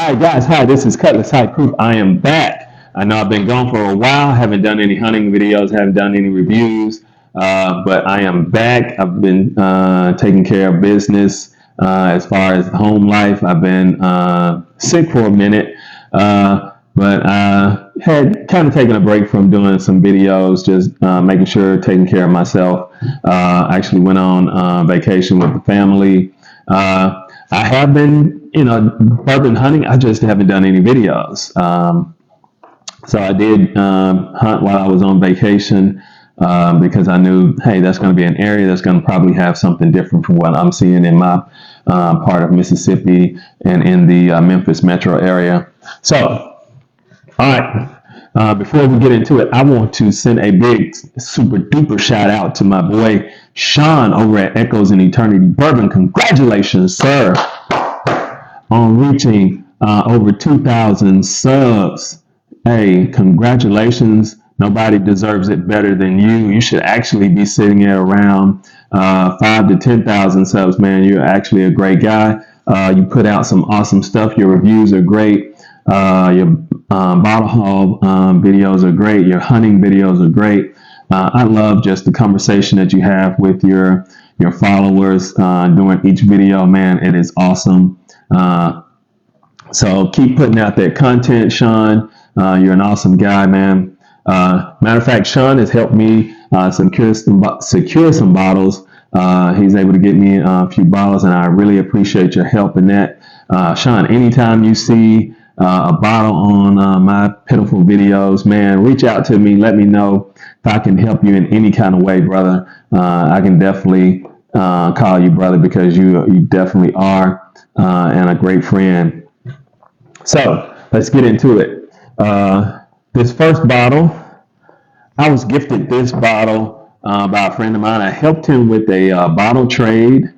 All right, guys. Hi, this is Cutlass High Proof. I am back. I know I've been gone for a while. Haven't done any hunting videos. Haven't done any reviews. But I am back. I've been taking care of business as far as home life. I've been sick for a minute, but had kind of taken a break from doing some videos, just making sure taking care of myself. Actually went on vacation with the family. I have been, bourbon hunting. I just haven't done any videos. So I did hunt while I was on vacation because I knew, hey, that's going to be an area that's going to probably have something different from what I'm seeing in my part of Mississippi and in the Memphis metro area. So, all right. Before we get into it, I want to send a big, super duper shout out to my boy Sean over at Echoes in Eternity Bourbon. Congratulations, sir, on reaching over 2,000 subs. Hey, congratulations. Nobody deserves it better than you. You should actually be sitting at around 5 to 10,000 subs, man. You're actually a great guy. You put out some awesome stuff. Your reviews are great. Your bottle haul videos are great. Your hunting videos are great. I love just the conversation that you have with your followers during each video, man. It is awesome. So keep putting out that content, Sean. You're an awesome guy, man. Matter of fact, Sean has helped me secure some bottles. He's able to get me a few bottles, and I really appreciate your help in that. Sean, anytime you see a bottle on my pitiful videos, man, reach out to me. Let me know if I can help you in any kind of way, brother. I can definitely call you brother because you definitely are and a great friend. So let's get into it. This first bottle, I was gifted this bottle by a friend of mine. I helped him with a bottle trade.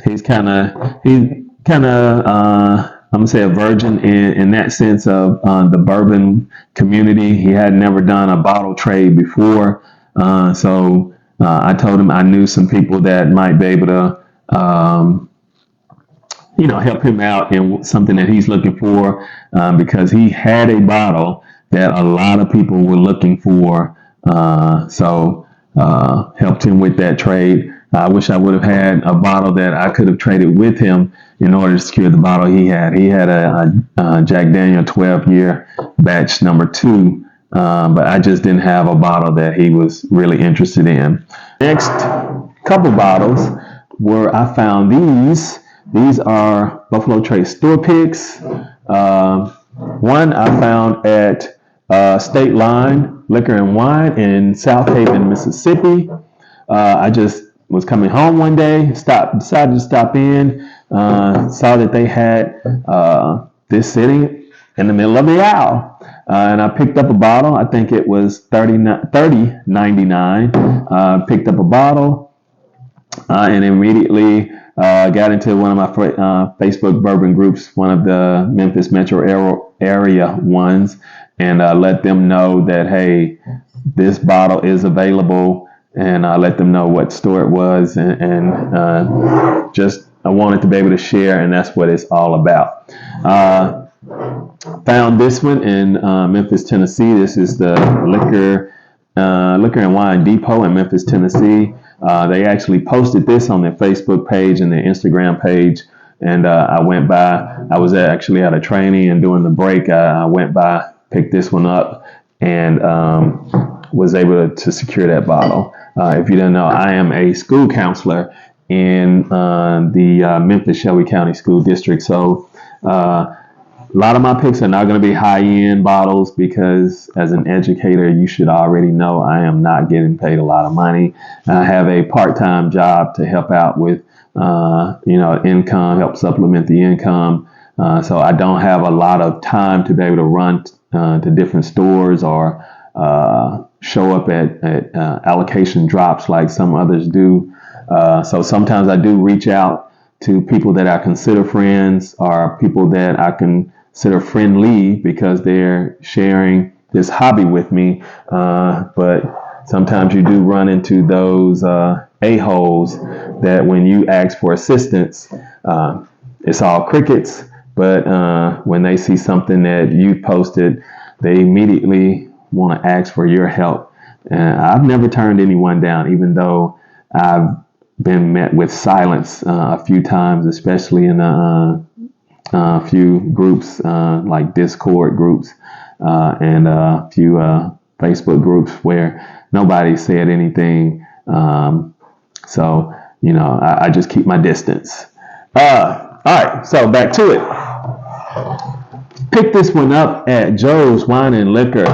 He's kind of I'm gonna say a virgin in that sense of the bourbon community. He had never done a bottle trade before, so I told him I knew some people that might be able to help him out in something that he's looking for, because he had a bottle that a lot of people were looking for. So helped him with that trade. I wish I would have had a bottle that I could have traded with him in order to secure the bottle he had. He had a Jack Daniel 12-year batch number 2, but I just didn't have a bottle that he was really interested in. Next couple bottles where I found these. These are Buffalo Trace store picks. One I found at State Line Liquor and Wine in South Haven, Mississippi. I just was coming home one day, decided to stop in, saw that they had this sitting in the middle of the aisle. And I picked up a bottle. I think it was $30.99. Picked up a bottle and immediately got into one of my Facebook bourbon groups, one of the Memphis metro area ones, and let them know that, hey, this bottle is available, and I let them know what store it was, and just I wanted to be able to share, and that's what it's all about. Found this one in Memphis, Tennessee. This is the Liquor and Wine Depot in Memphis, Tennessee. They actually posted this on their Facebook page and their Instagram page, and I went by. I was actually at a training, and during the break, I went by, picked this one up, and was able to secure that bottle. If you didn't know, I am a school counselor in the Memphis Shelby County School District, so a lot of my picks are not going to be high-end bottles because as an educator, you should already know I am not getting paid a lot of money. I have a part-time job to help out with, income, help supplement the income. So I don't have a lot of time to be able to run to different stores or show up at allocation drops like some others do. So sometimes I do reach out to people that I consider friends or people that I consider friendly because they're sharing this hobby with me. But sometimes you do run into those a-holes that when you ask for assistance, it's all crickets. but when they see something that you posted, they immediately want to ask for your help. I've never turned anyone down, even though I've been met with silence a few times, especially in a few groups like Discord groups and a few Facebook groups where nobody said anything. So, I just keep my distance. All right, so back to it. Picked this one up at Joe's Wine and Liquor.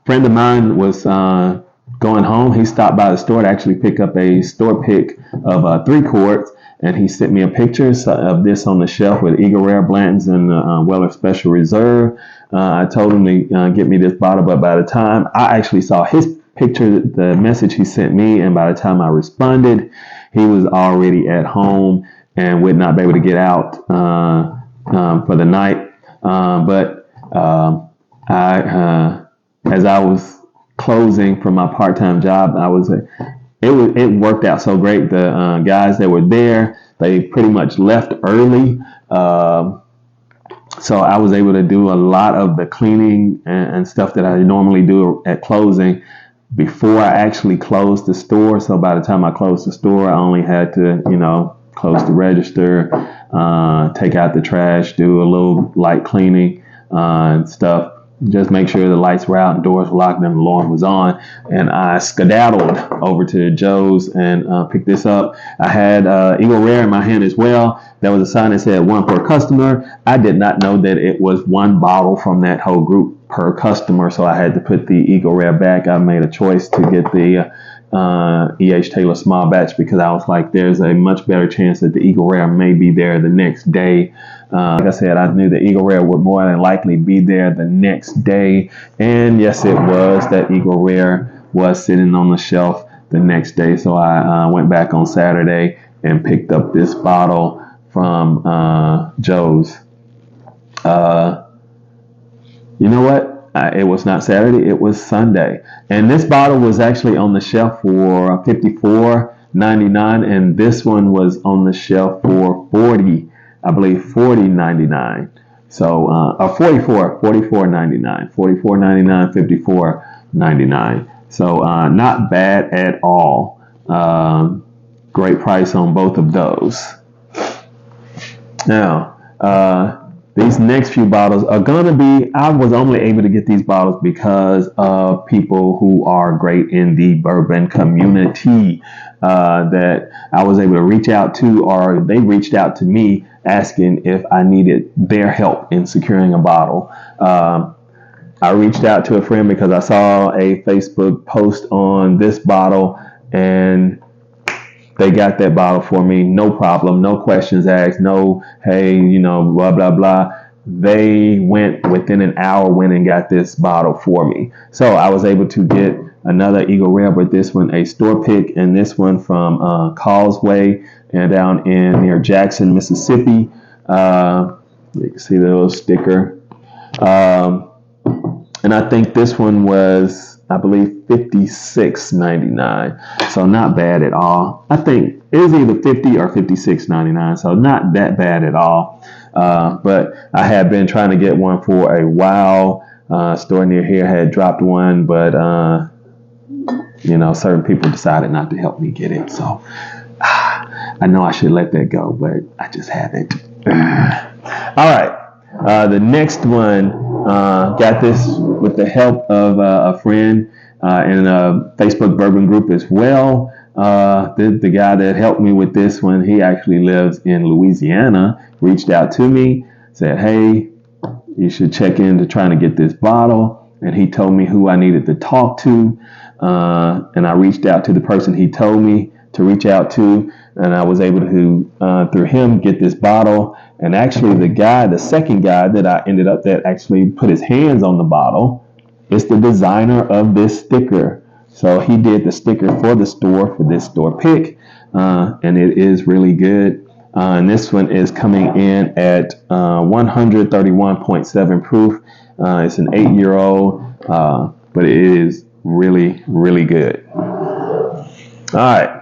Friend of mine was going home. He stopped by the store to actually pick up a store pick of 3 quarts, and he sent me a picture of this on the shelf with Eagle Rare, Blanton's, and Weller Special Reserve. I told him to get me this bottle, but by the time I actually saw his picture, the message he sent me, and by the time I responded, he was already at home and would not be able to get out for the night. But as I was closing from my part-time job, it worked out so great. The guys that were there, they pretty much left early. So I was able to do a lot of the cleaning and stuff that I normally do at closing before I actually closed the store. So by the time I closed the store, I only had to, close the register, take out the trash, do a little light cleaning and stuff. Just make sure the lights were out and doors were locked and the alarm was on. And I skedaddled over to Joe's and picked this up. I had Eagle Rare in my hand as well. There was a sign that said 1 per customer. I did not know that it was 1 bottle from that whole group per customer, so I had to put the Eagle Rare back. I made a choice to get the E.H. Taylor small batch because I was like, there's a much better chance that the Eagle Rare may be there the next day. Like I said, I knew the Eagle Rare would more than likely be there the next day. And yes, it was. That Eagle Rare was sitting on the shelf the next day. So I went back on Saturday and picked up this bottle from Joe's. You know what? It was not Saturday. It was Sunday. And this bottle was actually on the shelf for $54.99. And this one was on the shelf for $40.99. So, $44.99, $44.99, $54.99. So, not bad at all. Great price on both of those. Now, these next few bottles are going to be, I was only able to get these bottles because of people who are great in the bourbon community that I was able to reach out to, or they reached out to me asking if I needed their help in securing a bottle. I reached out to a friend because I saw a Facebook post on this bottle and they got that bottle for me, no problem, no questions asked, no, hey, blah, blah, blah. They went within an hour, went and got this bottle for me. So I was able to get another Eagle Rare, but this one a store pick, and this one from Causeway and down in near Jackson, Mississippi. You can see the little sticker. And I think this one was, I believe, $56.99. So not bad at all. I think it was either $50 or $56.99. So not that bad at all. But I had been trying to get one for a while. Store near here had dropped one, but certain people decided not to help me get it. So I know I should let that go, but I just haven't. All right. The next one, got this with the help of a friend in a Facebook bourbon group as well. The guy that helped me with this one, he actually lives in Louisiana, reached out to me, said, hey, you should check into trying to get this bottle. And he told me who I needed to talk to. And I reached out to the person he told me to reach out to. And I was able to, through him, get this bottle. And actually the second guy that actually put his hands on the bottle is the designer of this sticker. So he did the sticker for the store, for this store pick. And it is really good. And this one is coming in at 131.7 proof. It's an 8-year-old, but it is really, really good. All right.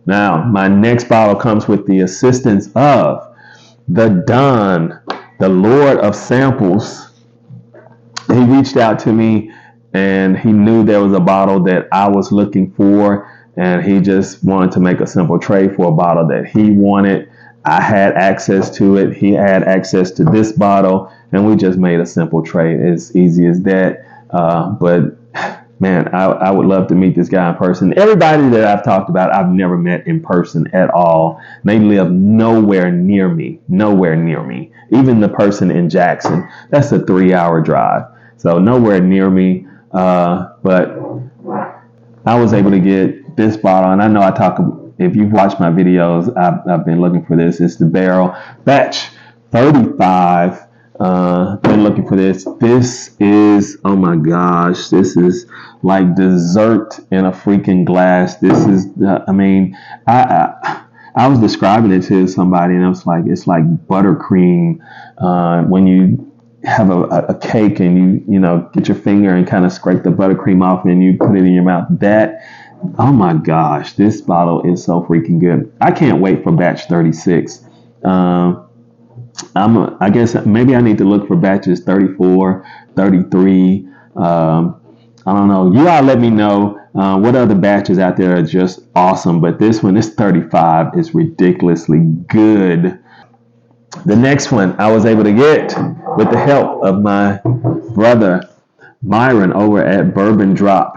Now, my next bottle comes with the assistance of the Don, the Lord of Samples, he reached out to me, and he knew there was a bottle that I was looking for, and he just wanted to make a simple trade for a bottle that he wanted. I had access to it. He had access to this bottle, and we just made a simple trade. As easy as that. But man, I would love to meet this guy in person. Everybody that I've talked about, I've never met in person at all. They live nowhere near me. Nowhere near me. Even the person in Jackson, that's a 3-hour drive. So nowhere near me. But I was able to get this bottle, and I know if you've watched my videos, I've been looking for this. It's the Barrel Batch 35. Been looking for this. This is, oh my gosh, this is like dessert in a freaking glass. This is, I was describing it to somebody, and I was like, it's like buttercream when you have a cake and you get your finger and kind of scrape the buttercream off and you put it in your mouth. Oh my gosh, this bottle is so freaking good. I can't wait for batch 36. I guess maybe I need to look for batches 34, 33. I don't know. You all let me know what other batches out there are just awesome. But this one, this 35, is ridiculously good. The next one I was able to get with the help of my brother Myron over at Bourbon Drop.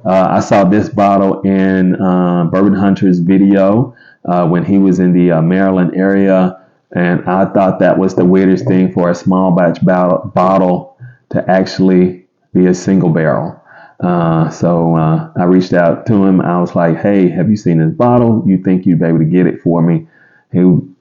I saw this bottle in Bourbon Hunter's video when he was in the Maryland area, and I thought that was the weirdest thing for a small batch bottle to actually be a single barrel. So I reached out to him. I was like, hey, have you seen this bottle? You think you'd be able to get it for me?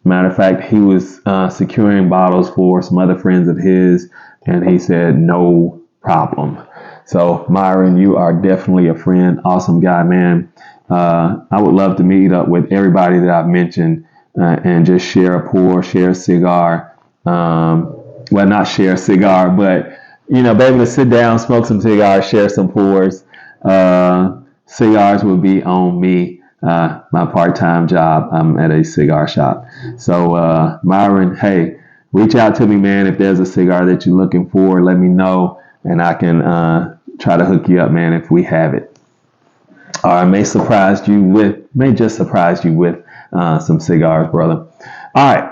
Matter of fact, he was securing bottles for some other friends of his, and he said, no problem. So, Myron, you are definitely a friend. Awesome guy, man. I would love to meet up with everybody that I've mentioned and just share a pour, share a cigar. Well, not share a cigar, but, be able to sit down, smoke some cigars, share some pours. Cigars will be on me. My part-time job, I'm at a cigar shop. So, Myron, hey, reach out to me, man. If there's a cigar that you're looking for, let me know, and I can try to hook you up, man, if we have it. Or I may just surprise you with some cigars, brother. All right.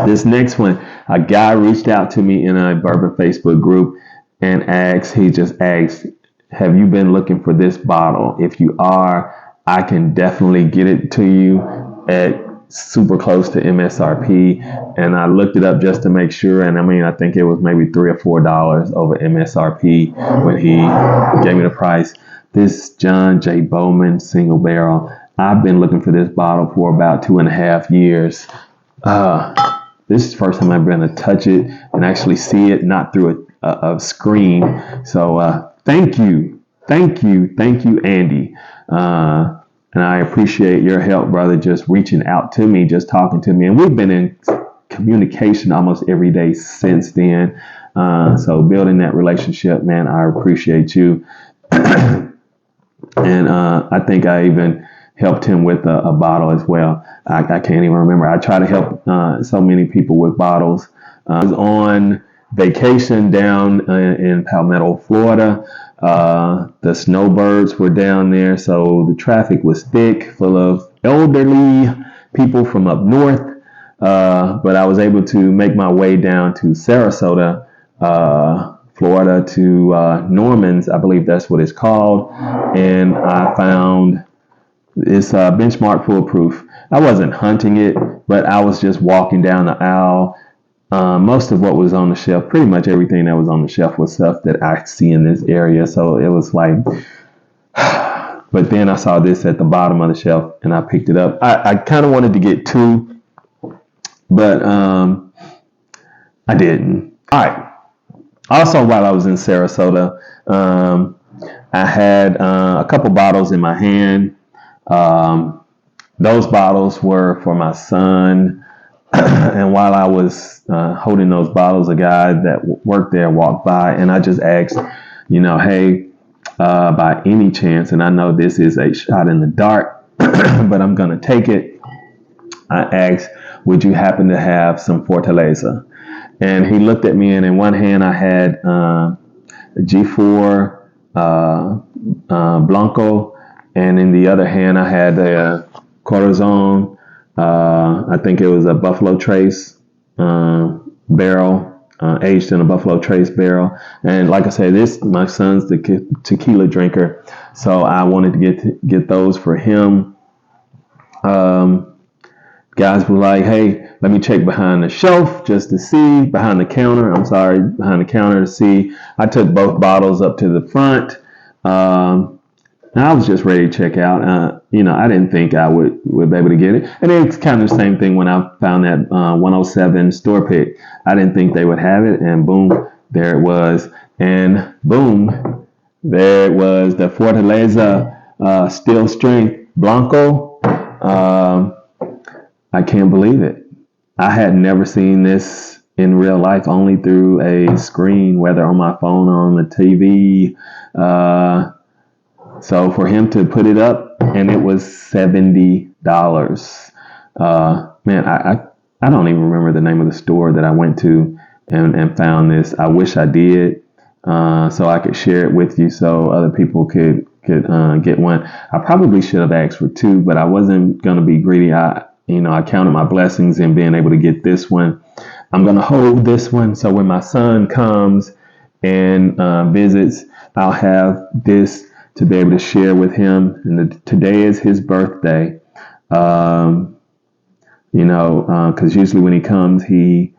This next one, a guy reached out to me in a Bourbon Facebook group and he just asked, have you been looking for this bottle? If you are, I can definitely get it to you at super close to MSRP. And I looked it up just to make sure. And I think it was maybe $3 or $4 over MSRP when he gave me the price. This John J. Bowman single barrel. I've been looking for this bottle for about 2.5 years. This is the first time I've been able to touch it and actually see it, not through a screen. So thank you, Andy. And I appreciate your help, brother, just reaching out to me, just talking to me. And we've been in communication almost every day since then. So building that relationship, man, I appreciate you. And I think I even helped him with a bottle as well. I can't even remember. I try to help so many people with bottles. I was on vacation down in Palmetto, Florida. The snowbirds were down there, so the traffic was thick, full of elderly people from up north. But I was able to make my way down to Sarasota, Florida, to Norman's, I believe that's what it's called. And I found it's Benchmark Foolproof. I wasn't hunting it, but I was just walking down the aisle. Most of what was on the shelf, pretty much everything that was on the shelf was stuff that I see in this area. So it was like, but then I saw this at the bottom of the shelf and I picked it up. I kind of wanted to get two, but I didn't. All right. Also, while I was in Sarasota, I had a couple bottles in my hand. Those bottles were for my son. And while I was holding those bottles, a guy that worked there walked by, and I just asked, hey, by any chance, and I know this is a shot in the dark, but I'm going to take it. I asked, would you happen to have some Fortaleza? And he looked at me, and in one hand I had G4 Blanco, and in the other hand I had a Corazon. I think it was a Buffalo Trace barrel, aged in a Buffalo Trace barrel. And like I said, my son's the tequila drinker, so I wanted to get those for him. Guys were like, hey, let me check behind the shelf just to see, behind the counter to see. I took both bottles up to the front. And I was just ready to check out. I didn't think I would be able to get it. And it's kind of the same thing when I found that 107 store pick. I didn't think they would have it, and boom, there it was. And boom, there it was, the Fortaleza Steel Strength Blanco. I can't believe it. I had never seen this in real life, only through a screen, whether on my phone or on the TV. So for him to put it up, and it was $70. Man, I don't even remember the name of the store that I went to and found this. I wish I did, so I could share it with you so other people could get one. I probably should have asked for two, but I wasn't going to be greedy. I counted my blessings in being able to get this one. I'm going to hold this one, so when my son comes and visits, I'll have this to be able to share with him. And today is his birthday. Because usually when he comes, he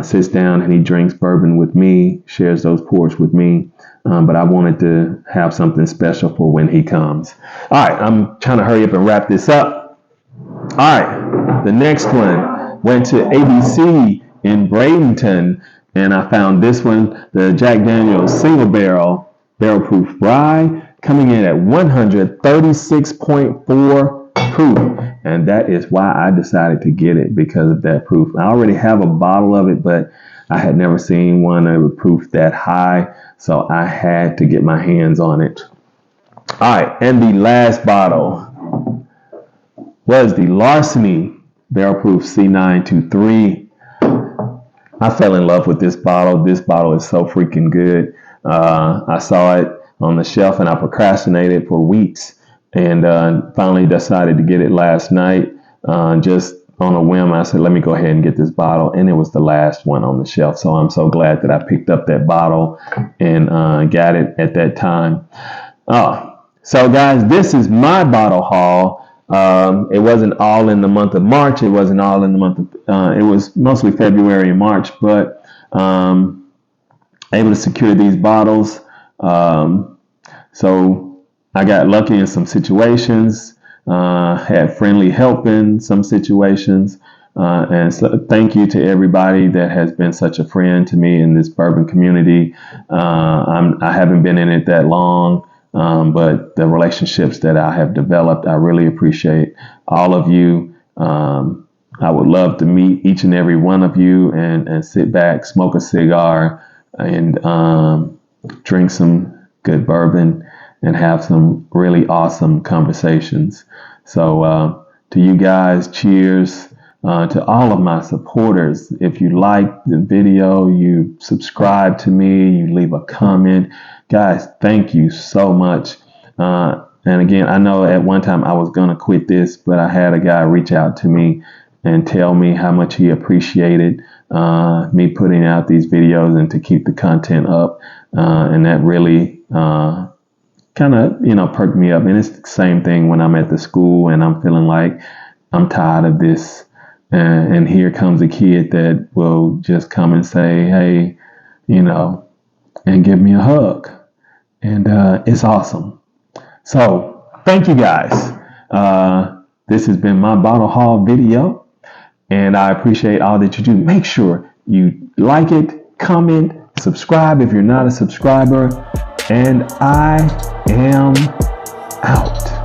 sits down and he drinks bourbon with me, shares those pours with me. But I wanted to have something special for when he comes. All right, I'm trying to hurry up and wrap this up. All right, the next one went to ABC in Bradenton, and I found this one, the Jack Daniel's Single Barrel Proof Rye, coming in at 136.4 proof, and that is why I decided to get it, because of that proof. I already have a bottle of it, but I had never seen one that would proof that high, so I had to get my hands on it. All right, and the last bottle was the Larceny Barrel Proof C923. I fell in love with this bottle. This bottle is so freaking good. I saw it on the shelf and I procrastinated for weeks, and finally decided to get it last night. Just on a whim, I said, let me go ahead and get this bottle, and it was the last one on the shelf. So I'm so glad that I picked up that bottle and got it at that time. So guys, this is my bottle haul. It wasn't all in the month of March. It wasn't all in the month of, it was mostly February and March, but able to secure these bottles. So I got lucky in some situations, had friendly help in some situations. And so thank you to everybody that has been such a friend to me in this bourbon community. I haven't been in it that long. But the relationships that I have developed, I really appreciate all of you. I would love to meet each and every one of you and sit back, smoke a cigar, and drink some good bourbon and have some really awesome conversations. So to you guys, cheers. To all of my supporters, if you like the video, you subscribe to me, you leave a comment. Guys, thank you so much. And again, I know at one time I was going to quit this, but I had a guy reach out to me and tell me how much he appreciated me putting out these videos and to keep the content up. And that really kind of, perked me up. And it's the same thing when I'm at the school and I'm feeling like I'm tired of this. And here comes a kid that will just come and say, hey, and give me a hug. And it's awesome. So thank you guys. This has been my bottle haul video, and I appreciate all that you do. Make sure you like it, comment, subscribe if you're not a subscriber, and I am out.